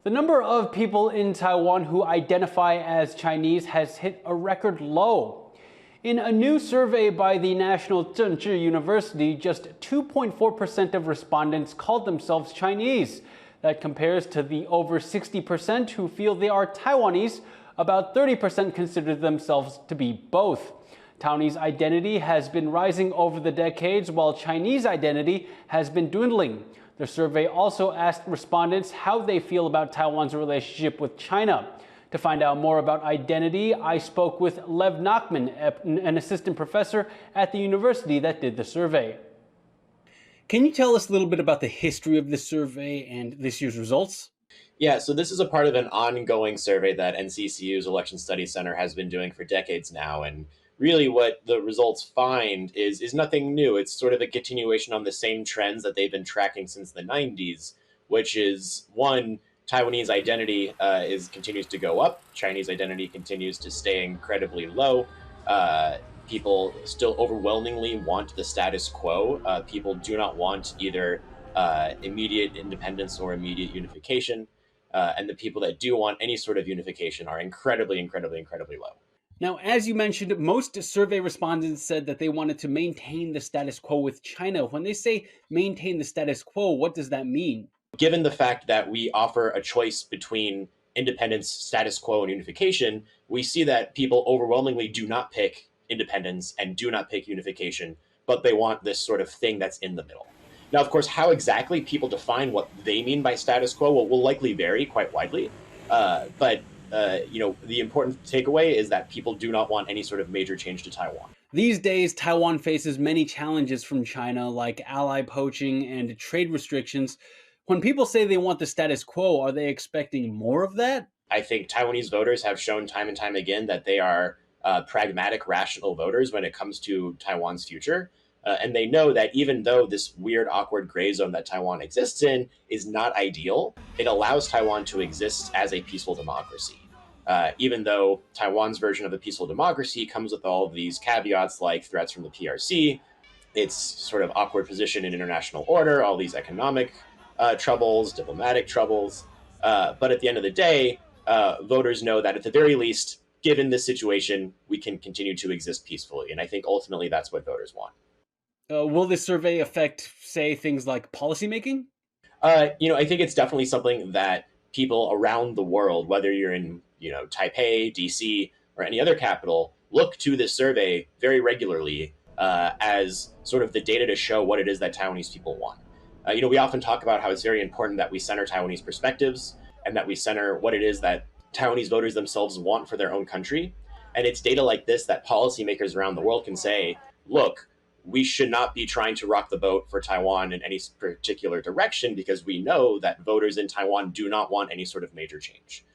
The number of people in Taiwan who identify as Chinese has hit a record low. In a new survey by the National Zhengzhi University, just 2.4% of respondents called themselves Chinese. That compares to the over 60% who feel they are Taiwanese. About 30% consider themselves to be both. Taiwanese identity has been rising over the decades, while Chinese identity has been dwindling. The survey also asked respondents how they feel about Taiwan's relationship with China. To find out more about identity, I spoke with Lev Nachman, an assistant professor at the university that did the survey. Can you tell us a little bit about the history of this survey and this year's results? Yeah, so this is a part of an ongoing survey that NCCU's Election Studies Center has been doing for decades now. And really, what the results find is nothing new. It's sort of a continuation on the same trends that they've been tracking since the 90s, which is one, Taiwanese identity continues to go up. Chinese identity continues to stay incredibly low. People still overwhelmingly want the status quo. People do not want either immediate independence or immediate unification. And the people that do want any sort of unification are incredibly low. Now, as you mentioned, most survey respondents said that they wanted to maintain the status quo with China. When they say maintain the status quo, what does that mean? Given the fact that we offer a choice between independence, status quo, and unification, we see that people overwhelmingly do not pick independence and do not pick unification, but they want this sort of thing that's in the middle. Now, of course, how exactly people define what they mean by status quo will likely vary quite widely. But the important takeaway is that people do not want any sort of major change to Taiwan. These days, Taiwan faces many challenges from China, like ally poaching and trade restrictions. When people say they want the status quo, are they expecting more of that? I think Taiwanese voters have shown time and time again that they are pragmatic, rational voters when it comes to Taiwan's future. And they know that even though this weird, awkward gray zone that Taiwan exists in is not ideal, it allows Taiwan to exist as a peaceful democracy. Even though Taiwan's version of a peaceful democracy comes with all of these caveats like threats from the PRC, its sort of awkward position in international order, all these economic troubles, diplomatic troubles. But at the end of the day, voters know that at the very least, given this situation, we can continue to exist peacefully. And I think ultimately that's what voters want. Will this survey affect, say, things like policymaking? I think it's definitely something that people around the world, whether you're in, Taipei, DC, or any other capital, look to this survey very regularly as sort of the data to show what it is that Taiwanese people want. We often talk about how it's very important that we center Taiwanese perspectives and that we center what it is that Taiwanese voters themselves want for their own country. And it's data like this that policymakers around the world can say, look, we should not be trying to rock the boat for Taiwan in any particular direction because we know that voters in Taiwan do not want any sort of major change.